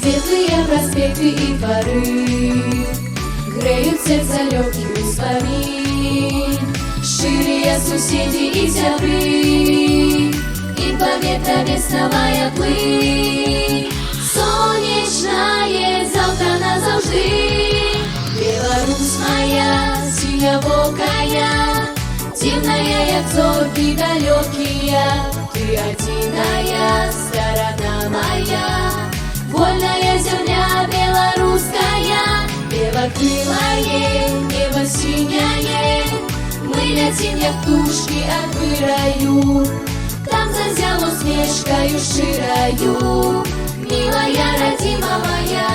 Светлые проспекты и дворы греют сердце легких воспомин. Шире суседи и зябры, и поветра весновая плынь. Сонечнае завтра назаўжды. Беларусь моя, синявокая, дивная, як зорки далекие. Ты одиная сторона моя, вольная земля белорусская. Белокрылое небо синее, мы летим, як птушки от выраю. Там зазял усмешкою широю, милая родима моя.